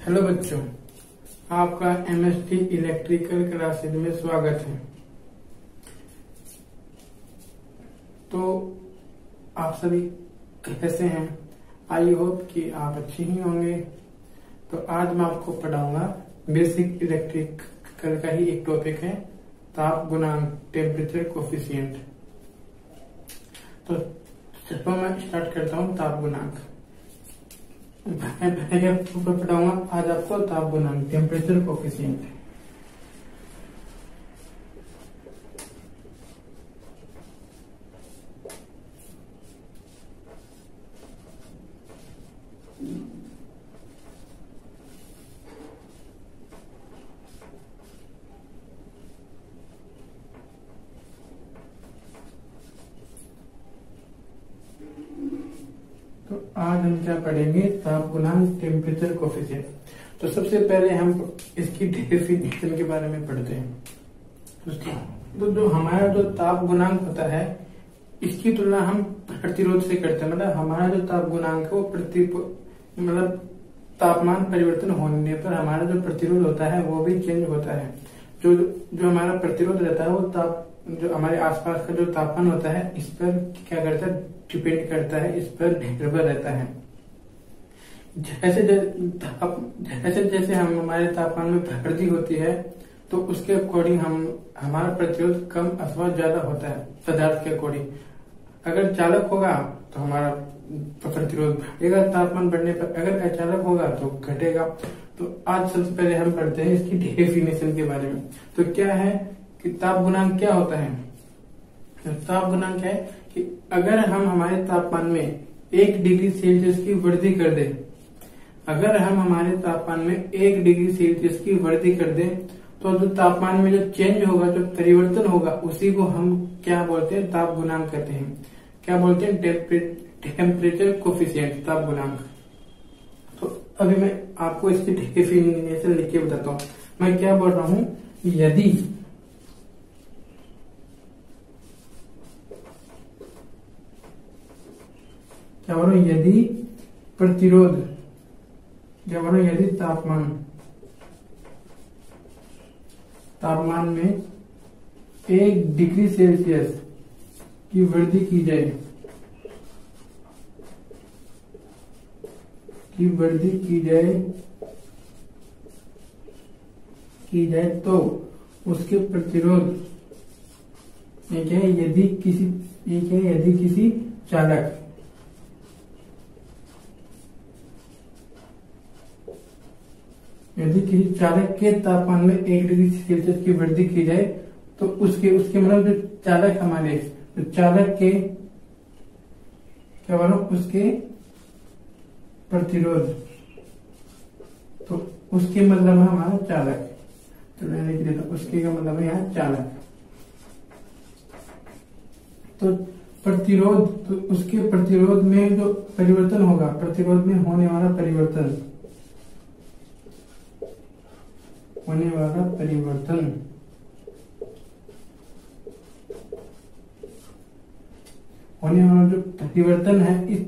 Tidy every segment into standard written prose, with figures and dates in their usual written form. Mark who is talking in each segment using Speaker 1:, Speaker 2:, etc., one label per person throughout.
Speaker 1: Hello बच्चों, आपका MST electrical classes में स्वागत है। तो आप सभी कैसे हैं? आई होप कि आप अच्छे ही होंगे। तो आज मैं आपको पढ़ाऊंगा बेसिक इलेक्ट्रिकल का ही एक टॉपिक है, ताप गुणांक, टेम्परेचर कोफिशिएंट। तो चलो मैं स्टार्ट करता हूँ ताप गुणांक। पढ़ाऊंगा आज आपको ताप गुणांक, टेम्परेचर कोफिशिएंट। तो आज हम क्या पढ़ेंगे? ताप गुणांक, टेम्परेचर कोफिशिएंट। तो सबसे पहले हम इसकी डेफिनेशन के बारे में पढ़ते हैं। तो जो हमारा जो ताप गुणांक होता है, इसकी तुलना हम प्रतिरोध से करते हैं। मतलब हमारा जो ताप गुणांक है वो मतलब तापमान परिवर्तन होने पर हमारा जो प्रतिरोध होता है वो भी चेंज होता है। जो हमारा प्रतिरोध रहता है वो जो हमारे आसपास का जो तापमान होता है इस पर क्या करता है, डिपेंड करता है, इस पर निर्भर रहता है। जैसे जैसे हम हमारे तापमान में वृद्धि होती है तो उसके अकॉर्डिंग हमारा प्रतिरोध कम अथवा ज्यादा होता है पदार्थ के अकॉर्डिंग। अगर चालक होगा तो हमारा प्रतिरोध बढ़ेगा तापमान बढ़ने पर, अगर अचालक होगा तो घटेगा। तो आज सबसे पहले हम पढ़ते हैं इसकी डेफिनेशन के बारे में। तो क्या है कि ताप गुणांक क्या होता है? ताप गुणांक है कि अगर हम हमारे तापमान में 1 डिग्री सेल्सियस की वृद्धि कर दें, अगर हम हमारे तापमान में 1 डिग्री सेल्सियस की वृद्धि कर दें तो जो तापमान में जो चेंज होगा, जो परिवर्तन होगा, उसी को हम क्या बोलते हैं? ताप गुणांक कहते हैं। क्या बोलते हैं? टेम्परेचर कोफिशिएंट, ताप गुणांक। तो अभी मैं आपको इसकी डेफिनेशन लिख के बताता हूँ। मैं क्या बोल रहा हूँ? यदि क्या बोल रहा हूँ? यदि प्रतिरोध, क्या बोल रहा हूँ? यदि तापमान में 1 डिग्री सेल्सियस की वृद्धि की जाए, तो उसके प्रतिरोध यदि किसी चालक के तापमान में 1 डिग्री सेल्सियस की वृद्धि की जाए तो उसके मतलब जो चालक हमारे चालक के क्या बोलो, उसके प्रतिरोध, तो उसके मतलब है हमारा चालक। तो मैंने लिख दिया, उसके का मतलब है यहाँ चालक। तो प्रतिरोध, तो उसके प्रतिरोध में जो परिवर्तन होगा, प्रतिरोध में होने वाला परिवर्तन जो परिवर्तन है, इस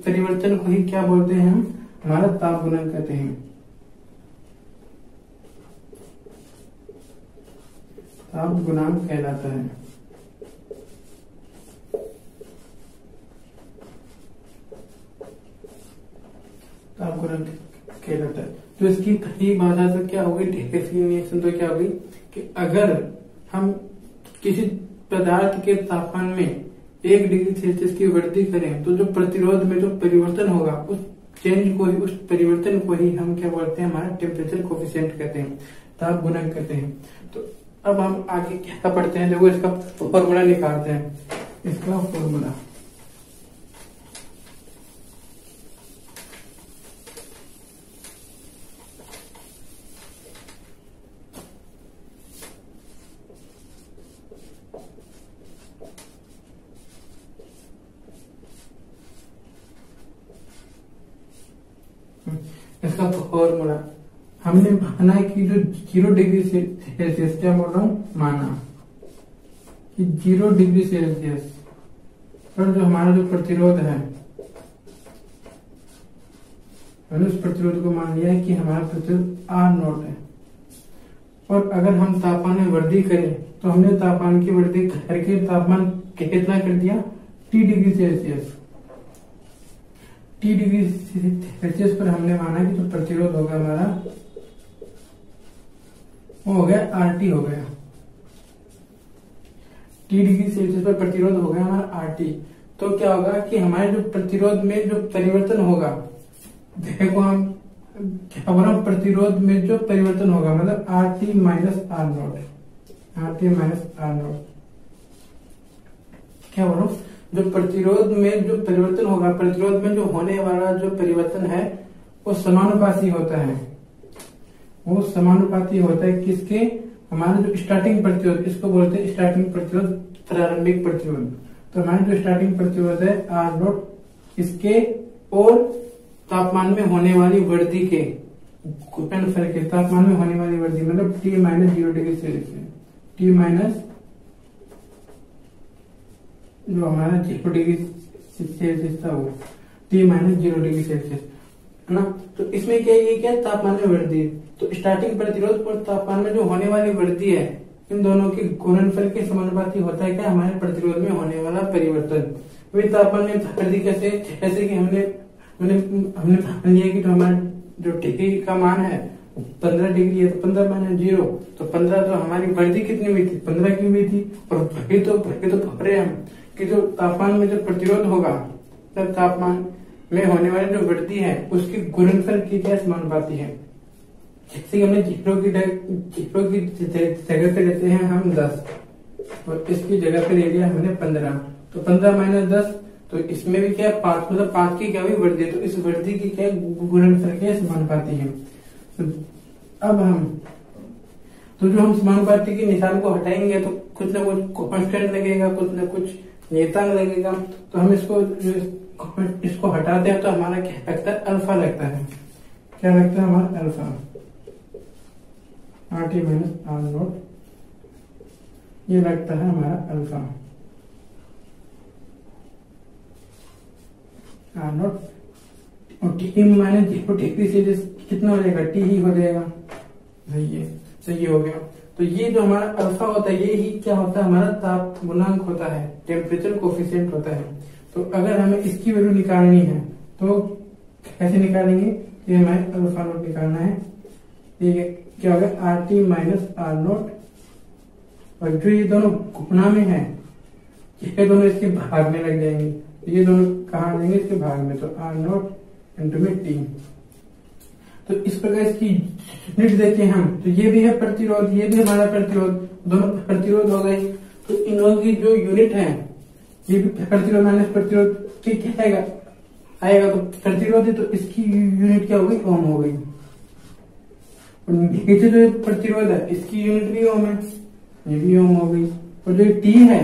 Speaker 1: परिवर्तन को ही क्या बोलते हैं? हम हमारा ताप गुणांक कहते हैं। ताप गुणांक कहलाता है। ताप गुणांक कहलाता है। तो इसकी खरी भाषा से क्या होगी? डेफिनेशन तो क्या होगी कि अगर हम किसी पदार्थ के तापमान में 1 डिग्री सेल्सियस की वृद्धि करें तो जो प्रतिरोध में जो परिवर्तन होगा, उस परिवर्तन को ही हम क्या बोलते हैं? हमारा टेम्परेचर कोफिशिएंट कहते हैं, ताप गुणांक कहते हैं। तो अब हम आगे क्या पढ़ते हैं? देखो इसका फॉर्मूला निकालते हैं। इसका फॉर्मूला हमने माना कि जो 0 डिग्री सेल्सियस, क्या बोल रहा हूँ, माना कि 0 डिग्री सेल्सियस पर जो हमारा जो प्रतिरोध है हमने उस प्रतिरोध को मान लिया है कि हमारा प्रतिरोध R0 है। और अगर हम तापमान में वृद्धि करें तो हमने तापमान की वृद्धि करके तापमान कितना कर दिया, T degree Celsius. T degree Celsius पर हमने माना कि जो प्रतिरोध होगा हमारा वो हो गया RT हो गया। T डिग्री सेल्सियस पर प्रतिरोध हो गया हमारा RT। तो क्या होगा कि हमारे जो प्रतिरोध में जो परिवर्तन होगा, देखो हम क्या बोल रहा हूं, प्रतिरोध में जो परिवर्तन होगा मतलब RT minus R0, RT minus R0। क्या बोल रहा हूं, जो प्रतिरोध में जो परिवर्तन होगा, प्रतिरोध में जो होने वाला जो परिवर्तन है वो समानुपाती होता है। वो समानुपाती होता है किसके, हमारा जो स्टार्टिंग प्रतिरोध, इसको बोलते हैं स्टार्टिंग प्रतिरोध, प्रारंभिक प्रतिरोध। तो हमारा जो स्टार्टिंग प्रतिरोध है R0, इसके और तापमान में होने वाली वृद्धि के गुणनफल के, तापमान में होने वाली वृद्धि मतलब T minus 0 degree Celsius, T minus जो हमारा 0 डिग्री सेल्सियस था वो T माइनस 0 डिग्री सेल्सियस है ना। तो इसमें क्या ये क्या तापमान में वृद्धि, तो स्टार्टिंग प्रतिरोध और तापमान में जो होने वाली वृद्धि है, इन दोनों के गुणनफल के समानुपाती होता है क्या, हमारे प्रतिरोध में होने वाला परिवर्तन। वही तापमान में वृद्धि कैसे, जैसे कि हमने मान लिया कि जो हमारा जो डिग्री का मान है 15 डिग्री है, तो 15 माइनस 0, तो 15 तो हमारी वृद्धि कितनी हुई थी, 15 की हुई थी। और वही तो पढ़ रहे हम कि जो तापमान में जो प्रतिरोध होगा, तब तापमान में होने वाली जो वृद्धि है उसकी गुणनफल की क्या समानुपाती है। जैसे कि हमने 0 की जगह पे लेते हैं हम 10 और इसकी जगह पे ले लिया हमने 15, तो 15 माइनस 10, तो इसमें भी क्या 5, मतलब 5 की क्या हुई वृद्धि, तो इस वृद्धि की क्या गुणनफल के समानुपाती है। तो अब हम तो जो हम समानुपाती के निशान को हटाएंगे तो कुछ ना कुछ कांस्टेंट लगेगा, कुछ ना कुछ नियतांक लगेगा। तो हम इसको हटाते हैं तो हमारा क्या लगता है, अल्फा लगता है। क्या लगता है हमारा अल्फा, RT माइनस R0, ये लगता है हमारा अल्फा R0। और T माइनस 0 डिग्री सेल्सियस कितना हो जाएगा, T ही हो जाएगा। सही हो गया। तो ये जो हमारा अल्फा होता है ये ही क्या होता है, हमारा ताप गुणांक होता है, टेम्परेचर कोफिशिएंट होता है। तो अगर हमें इसकी वैल्यू निकालनी है तो कैसे निकालेंगे, ये हमें अल्फा नोट निकालना है। ये क्या होगा, RT माइनस R0, और जो ये दोनों गुणा में है ये दोनों इसके भाग में लग जाएंगे। ये दोनों कहाँ देंगे, इसके भाग में, तो R0 इंटू में T। तो इस प्रकार इसकी यूनिट देखें हम, तो ये भी है प्रतिरोध, ये भी हमारा प्रतिरोध, दोनों प्रतिरोध हो गए। तो इन लोगों की जो यूनिट है, ये भी प्रतिरोध माइनस प्रतिरोध क्या आएगा, तो प्रतिरोध है तो इसकी यूनिट क्या हो गई, ओम हो गई। और नीचे जो प्रतिरोध है इसकी यूनिट भी ओम है, ये भी ओम हो गई। और जो T है,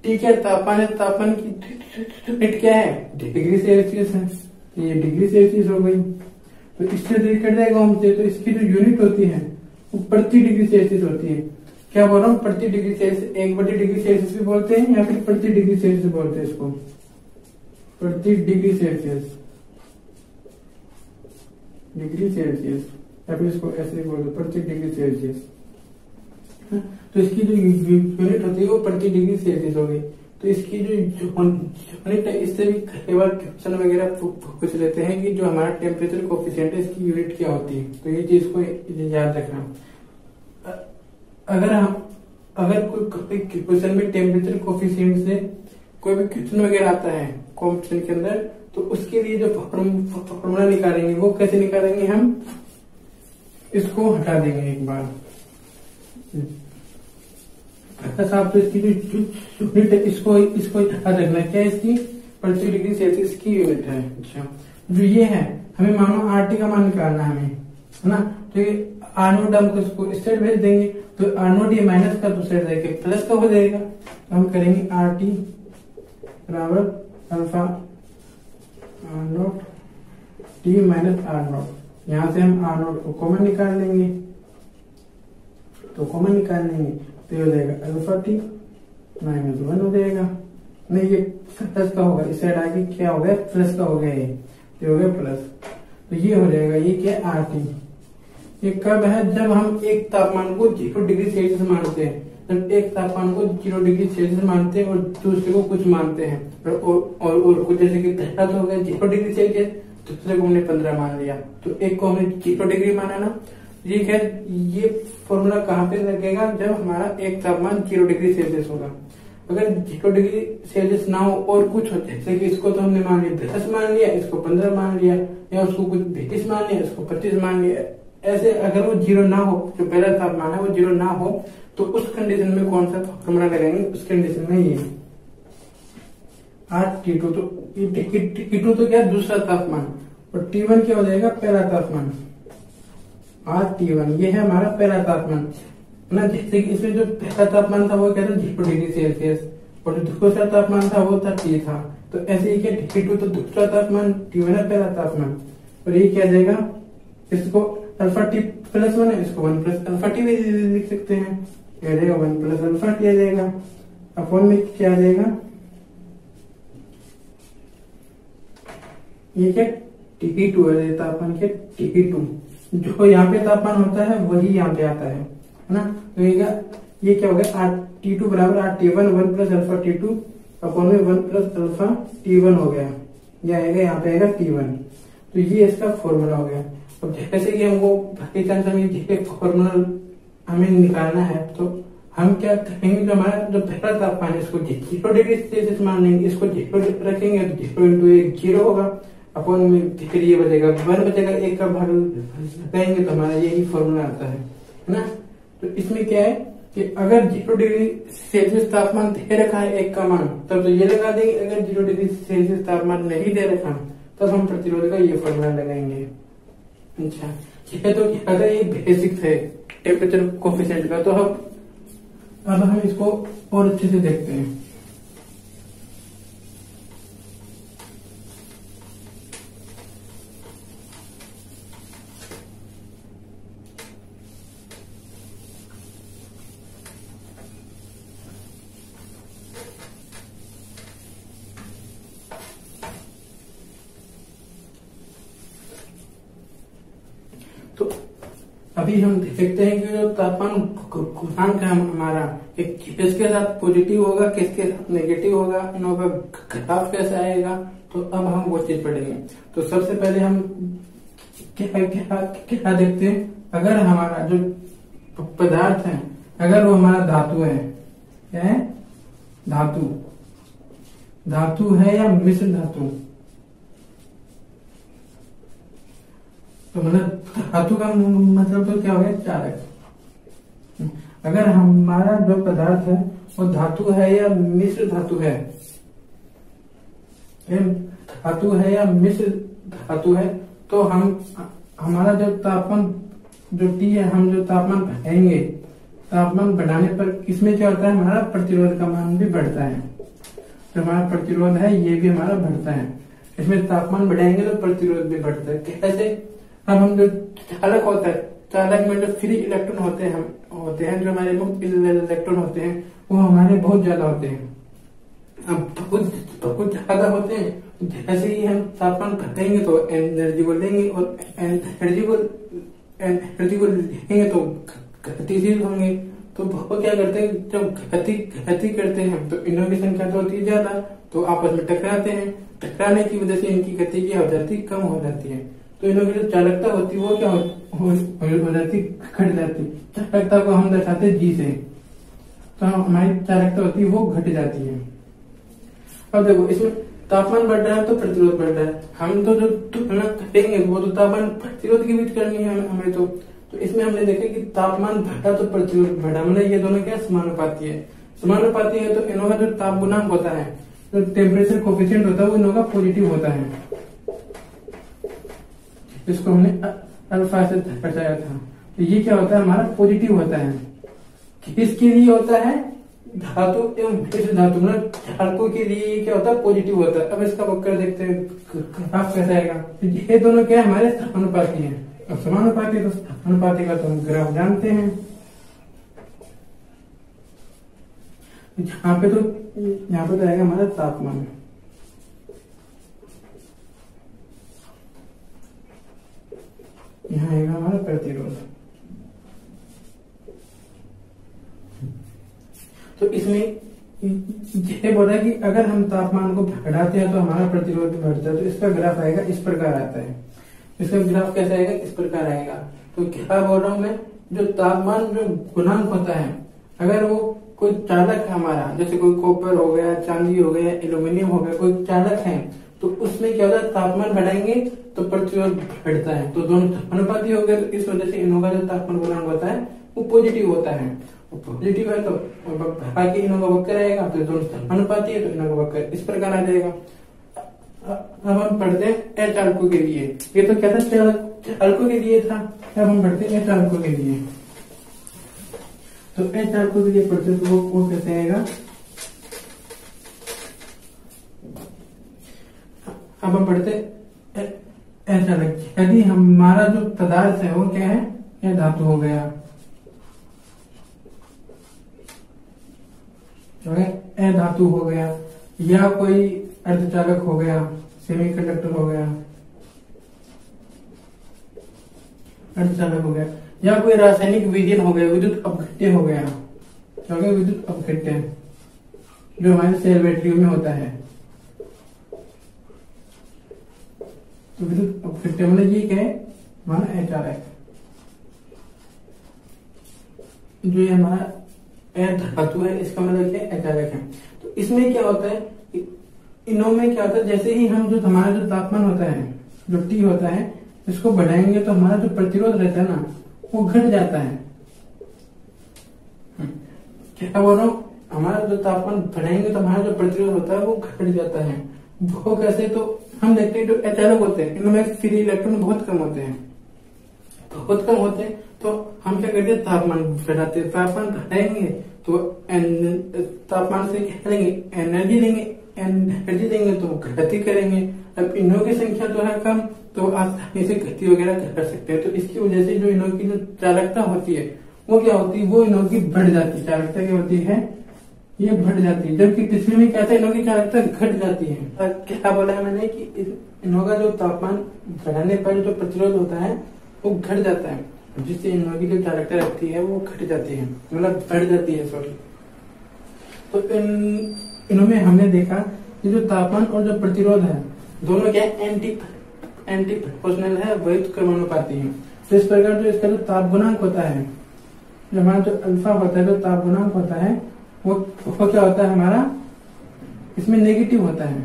Speaker 1: T क्या तापमान है, तापमान की यूनिट क्या है, डिग्री सेल्सियस है, तो ये डिग्री सेल्सियस हो गई। तो इससे कट जाएगा ओम से, तो इसकी जो यूनिट होती है वो प्रति डिग्री सेल्सियस होती है। क्या बोल रहा हूँ, प्रति डिग्री सेल्सियस, 1/डिग्री सेल्सियस भी बोलते हैं या फिर प्रति डिग्री सेल्सियस बोलते हैं इसको, प्रति डिग्री सेल्सियस, डिग्री सेल्सियस, या फिर इसको ऐसे बोल दो, प्रति डिग्री सेल्सियस। तो इसकी जो यूनिट होती है वो प्रति डिग्री सेल्सियस हो गई। तो इसकी जो यूनिट है, इससे भी कई बार क्वेश्चन वगैरह पूछ लेते हैं कि जो हमारा टेम्परेचर कोफिशिएंट है इसकी यूनिट क्या होती है। तो ये चीज को याद रखना। अगर कोई क्वेश्चन में टेम्परेचर कोफिशिएंट से कोई भी क्वेश्चन वगैरह आता है कॉम्पिटिशन के अंदर, तो उसके लिए जो फॉर्मूला निकालेंगे वो कैसे निकालेंगे, हम इसको हटा देंगे एक बार। साहब, तो इसकी जो यूनिट है इसको याद रखना, क्या इसकी प्रति डिग्री सेल्सियस की यूनिट है। अच्छा, जो ये है हमें मानो RT का मान निकालना है हमें, है ना। तो ये R0 हम इसको इस साइड भेज देंगे, तो R0 ये माइनस का दूसरे साइड जाके प्लस का हो जाएगा। तो हम करेंगे RT बराबर alpha R0 T minus R0। यहाँ से हम R0 को कॉमन निकाल लेंगे, तो कॉमन निकाल लेंगे तो हो जाएगा अल्फा T माइनस 1 हो जाएगा। नहीं, ये प्लस का होगा, इस साइड आगे क्या हो गया, प्लस का हो गया, ये हो गया प्लस। तो ये हो जाएगा, ये क्या है RT। ये कब है, जब हम एक तापमान को 0 डिग्री सेल्सियस मानते हैं। जब एक तापमान को 0 डिग्री सेल्सियस मानते हैं और दूसरे को कुछ मानते हैं और कुछ, जैसे कि पहला तो हो गया 0 डिग्री सेल्सियस, दूसरे को हमने 15 मान लिया, तो एक को हमने 0 डिग्री माना ना। ये है, ये फॉर्मूला कहाँ पे लगेगा, जब हमारा एक तापमान 0 डिग्री सेल्सियस होगा। अगर 0 डिग्री सेल्सियस ना हो और कुछ हो, जैसे कि इसको तो हमने मान लिया 10 मान लिया, इसको 15 मान लिया, या उसको कुछ 22 मान लिया, इसको 25 मान लिया, ऐसे अगर वो 0 ना हो, जो पहला तापमान है वो 0 ना हो, तो उस कंडीशन में कौन सा फॉर्मूला लगाएंगे, उस कंडीशन में ये T2। तो T2 तो क्या, दूसरा तापमान, और T1 क्या हो जाएगा, पहला तापमान। T1 ये है हमारा पहला तापमान ना। जैसे कि इसमें जो पहला तापमान था वो क्या था, 0 डिग्री सेल्सियस, और जो दूसरा तापमान था वो था T था। तो ऐसे ही क्या, T2 तो दूसरा तापमान, T1 है पहला तापमान, और ये क्या जाएगा, इसको अल्फा T प्लस 1 है, इसको 1 प्लस अल्फा T भी लिख सकते हैं। क्या जाएगा, 1 प्लस अल्फा T आ जाएगा, अपॉन में क्या आ जाएगा, ये क्या T2 है, तापमान क्या T2। जो यहाँ पे तापमान होता है वही यहाँ पे आता है ना। तो ये क्या हो गया, T2 बराबर T1, 1 plus alpha T2 upon में 1 प्लस अल्फा T1 हो गया। ये आएगा, यहाँ पे आएगा T1। तो ये इसका फॉर्मूला हो गया। अब जैसे कि हमको बाकी चांस में फॉर्मूला हमें निकालना है, तो हम क्या करेंगे, जो हमारा जो पहला तापमान है इसको 0 डिग्री सेल्सियस मान लेंगे, इसको 0 रखेंगे, तो 0 इंटू 1 0 होगा, अपॉन में फिर ये बचेगा 1 बचेगा, 1 का भाग लगाएंगे तो हमारा यही फॉर्मूला आता है ना। तो इसमें क्या है कि अगर 0 डिग्री सेल्सियस तापमान दे रखा है एक का मान, तब तो ये लगा देंगे। अगर 0 डिग्री सेल्सियस तापमान नहीं दे रखा तब हम प्रतिरोध का ये फॉर्मूला लगाएंगे। अच्छा, ये तो क्या था, ये बेसिक है टेम्परेचर कोफिशिएंट का। तो अब हम इसको और अच्छे से देखते हैं। तो अभी हम देखते हैं कि जो तापमान गुणांक है हमारा, किसके साथ पॉजिटिव होगा, किसके साथ नेगेटिव होगा, इन का घटाव कैसे आएगा। तो अब हम वो चीज पढ़ेंगे। तो सबसे पहले हम क्या देखते हैं, अगर हमारा जो पदार्थ है, अगर वो हमारा धातु है, क्या है, धातु है या मिश्र धातु। तो मतलब धातु का मतलब तो क्या हो गया, चालक। अगर हमारा जो पदार्थ है वो धातु है या मिश्र धातु है, धातु है या मिश्र धातु है, तो हमारा जो तापमान जो T है, हम जो तापमान बढ़ाएंगे, तापमान बढ़ाने पर किसमें क्या होता है, हमारा प्रतिरोध का मान भी बढ़ता है। जो हमारा प्रतिरोध है ये भी हमारा बढ़ता है। इसमें तापमान बढ़ाएंगे तो प्रतिरोध भी बढ़ता है। कैसे, अब हम जो चालक होता है, चालक में जो फ्री इलेक्ट्रॉन होते हैं, जो हमारे मुक्त इलेक्ट्रॉन होते हैं, वो हमारे बहुत ज्यादा होते हैं। अब बहुत ज्यादा होते हैं, जैसे ही हम तापमान बढ़ाएंगे तो एनर्जी को लेंगे, और एनर्जी को लेंगे तो गतिशील होंगे। तो वो क्या करते हैं, जब गति करते हैं तो इनों की संख्या तो होती है ज्यादा, तो आपस में टकराते हैं। टकराने की वजह से इनकी गति क्या हो जाती है, कम हो जाती है। तो इनों की जो चालकता होती है वो क्या हो जाती, घट जाती। चालकता को हम दर्शाते हैं G से, तो हमारी चालकता होती है वो घट जाती है। अब देखो, इसमें तापमान बढ़ रहा है तो प्रतिरोध बढ़ रहा है। हम तो जो तुलना करेंगे वो तो तापमान प्रतिरोध की भी करनी है हमें। तो इसमें हमने देखा कि तापमान घटा तो प्रतिरोध बढ़ा, मतलब ये दोनों क्या समानुपाती है। समानुपाती है तो इनों का जो ताप गुणांक होता है, जो टेम्परेचर कोफिशिएंट होता है, वो इनों का पॉजिटिव होता है। इसको हमने अल्फा से दर्शाया था। तो ये क्या होता है, हमारा पॉजिटिव होता है। किसके लिए होता है, धातु एवं मिश्र धातु, मतलब चालकों के लिए क्या होता है, पॉजिटिव होता है। अब इसका वक्र देखते हैं, ग्राफ कैसा आएगा। ये दोनों क्या है, हमारे समानुपाती हैं। अब समानुपाती तो समानुपाती का तो हम ग्राफ जानते हैं। यहाँ पे तो आएगा हमारा तापमान। यहाँ आएगा हमारा प्रतिरोध। तो इसमें ये बोल रहा है कि अगर हम तापमान को बढ़ाते हैं तो हमारा प्रतिरोध बढ़ता है। तो इसका ग्राफ आएगा इस प्रकार आता है। इसका ग्राफ कैसे आएगा? इस प्रकार आएगा। तो क्या बोल रहा हूं मैं, जो तापमान जो गुणांक होता है, अगर वो कोई चालक है हमारा, जैसे कोई कॉपर हो गया, चांदी हो गया, एल्यूमिनियम हो गया, कोई चालक है, तो उसमें क्या होता है, तापमान बढ़ाएंगे तो प्रतिरोध बढ़ता है। तो दोनों अनुपाती हो गए, तो इस वजह से इनों का जो तापमान गुणांक होता है वो पॉजिटिव होता है। पॉजिटिव है तो बाकी इनों का वक्र आएगा, तो दोनों अनुपाती है तो इनों का वक्र इस प्रकार आ जाएगा। अब हम पढ़ते हैं अचालकों के लिए। ये तो क्या था, चालकों के लिए था। अब हम पढ़ते हैं अचालकों के लिए। तो अचालकों के लिए पढ़ते तो वो कैसे आएगा। अब हम पढ़ते अचालक। यदि हमारा जो पदार्थ है वो क्या है, यह धातु हो गया, धातु हो गया, या कोई अर्धचालक हो गया, सेमीकंडक्टर हो गया, अर्धचालक हो गया, या कोई रासायनिक विघटन हो गया, विद्युत अपघट्य हो गया, विद्युत अपघट्य जो हमारे सेल बैटरियों में होता है। तो विद्युत अपघट्य मतलब ये क्या है, हमारा अचालक, जो ये हमारा धातु है, इसका मतलब क्या है, अचालक है। तो इसमें क्या होता है, इनों में क्या होता है, जैसे ही हम जो हमारा जो तापमान होता है, जो T होता है, इसको बढ़ाएंगे तो हमारा जो प्रतिरोध रहता है ना, वो घट जाता है। क्या बोल रहा हूँ, हमारा जो तापमान बढ़ाएंगे तो हमारा जो प्रतिरोध होता है वो घट जाता है। वो कैसे, तो हम देखते हैं जो अचालक होते हैं इनमें फ्री इलेक्ट्रॉन बहुत कम होते हैं, बहुत कम होते हैं। तो हम क्या करते हैं, तापमान बढ़ाते हैं। तापमान बढ़ाएंगे तो तापमान से क्या करेंगे, एनर्जी देंगे, एनर्जी देंगे तो गति करेंगे। अब इनों की संख्या तो है कम, तो आसानी से गति वगैरह कर सकते हैं। तो इसकी वजह से जो इनों की जो चालकता होती है वो क्या होती है, वो इनों की बढ़ जाती है। चालकता क्या होती है, ये बढ़ जाती है। जबकि पिछले में क्या था, इनों की चालकता घट जाती है। क्या बोला है मैंने कि इनों का जो तापमान बढ़ाने पर जो प्रतिरोध होता है वो घट जाता है, जिससे इनों की जो चालकता रहती है वो घट जाती है, मतलब बढ़ जाती है, सॉरी। तो इनों में हमने देखा कि जो तापमान और जो प्रतिरोध है दोनों क्या एंटी प्रोपोर्शनल है, विपरीत क्रमानुपाती है। तो इस प्रकार जो इसका जो ताप गुणांक होता है, जो हमारा जो अल्फा होता है, जो ताप गुणांक होता है वो क्या होता है हमारा, इसमें नेगेटिव होता है।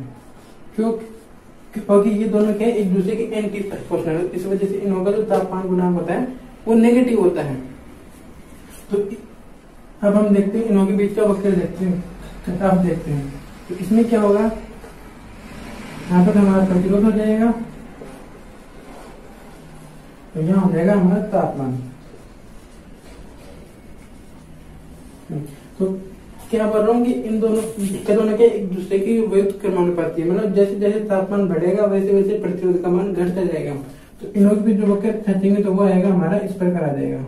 Speaker 1: क्योंकि ये दोनों क्या है, एक दूसरे के एंटी प्रोपोर्शनल, इस वजह से इनों का जो तापमान गुणांक होता है वो नेगेटिव होता है। तो अब हम देखते हैं इनों के बीच का वक्र देखते हैं, आप देखते हैं। तो इसमें क्या होगा, यहाँ पर हमारा प्रतिरोध हो जाएगा, तो यहाँ हो जाएगा हमारा तापमान। तो क्या बोल रहा हूँ कि इन दोनों के एक दूसरे की विपरीत क्रमानुपाती है, मतलब जैसे जैसे तापमान बढ़ेगा वैसे वैसे प्रतिरोध का मान घटता जाएगा। तो इनों के बीच जो वक्र खींचेंगे तो वो आएगा हमारा इस प्रकार आ जाएगा।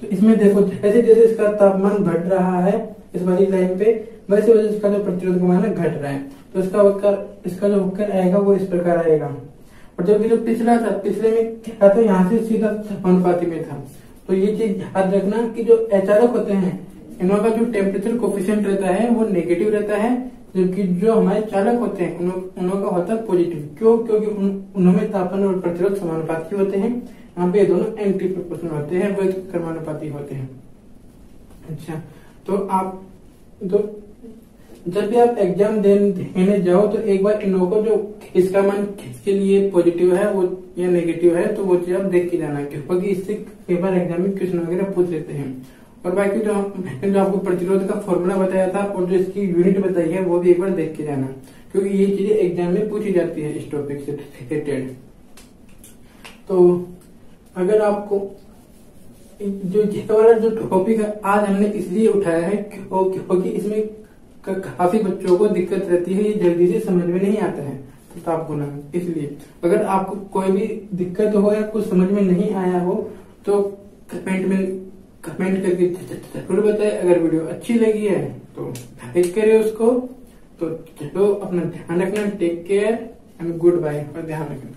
Speaker 1: तो इसमें देखो, जैसे जैसे इसका तापमान बढ़ रहा है इस वाली लाइन पे, वैसे वैसे इसका जो प्रतिरोध का मान घट रहा है। तो इसका जो वक्र आएगा वो इस प्रकार आएगा। और जबकि जो पिछला था, पिछले में क्या था, यहाँ से सीधा समानुपाती में था। तो ये चीज याद रखना कि जो अचालक होते हैं इनों का जो टेम्परेचर कोफिशिएंट रहता है वो नेगेटिव रहता है, जबकि जो हमारे चालक होते हैं उनों का होता है पॉजिटिव। क्यों? क्योंकि उनमें तापमान और प्रतिरोध समानुपाती होते हैं। यहाँ पे ये दोनों एंटी प्रोपोर्शनल होते हैं, वो क्रमानुपाती होते हैं। अच्छा, तो जब भी आप एग्जाम देने जाओ तो एक बार इनों को जो इसका मान किसके लिए पॉजिटिव है वो या नेगेटिव है, तो वो चीज आप देख के जाना, क्योंकि इससे कई बार एग्जाम में क्वेश्चन वगैरह पूछ लेते हैं। और बाकी जो आपको प्रतिरोध का फॉर्मूला बताया था और जो इसकी यूनिट बताई है वो भी एक बार देख के जाना, क्योंकि ये चीजें एग्जाम में पूछी जाती है इस टॉपिक से रिलेटेड। तो अगर आपको जो ये वाला जो टॉपिक है आज हमने इसलिए उठाया है क्योंकि इसमें काफी बच्चों को दिक्कत रहती है, ये जल्दी से समझ में नहीं आता है ताप गुणांक। इसलिए अगर आपको कोई भी दिक्कत हो या कुछ समझ में नहीं आया हो तो कमेंट करके जरूर बताएं। अगर वीडियो अच्छी लगी है तो लाइक करें उसको। तो चलो अपना ध्यान रखना, take care and goodbye, और ध्यान रखना।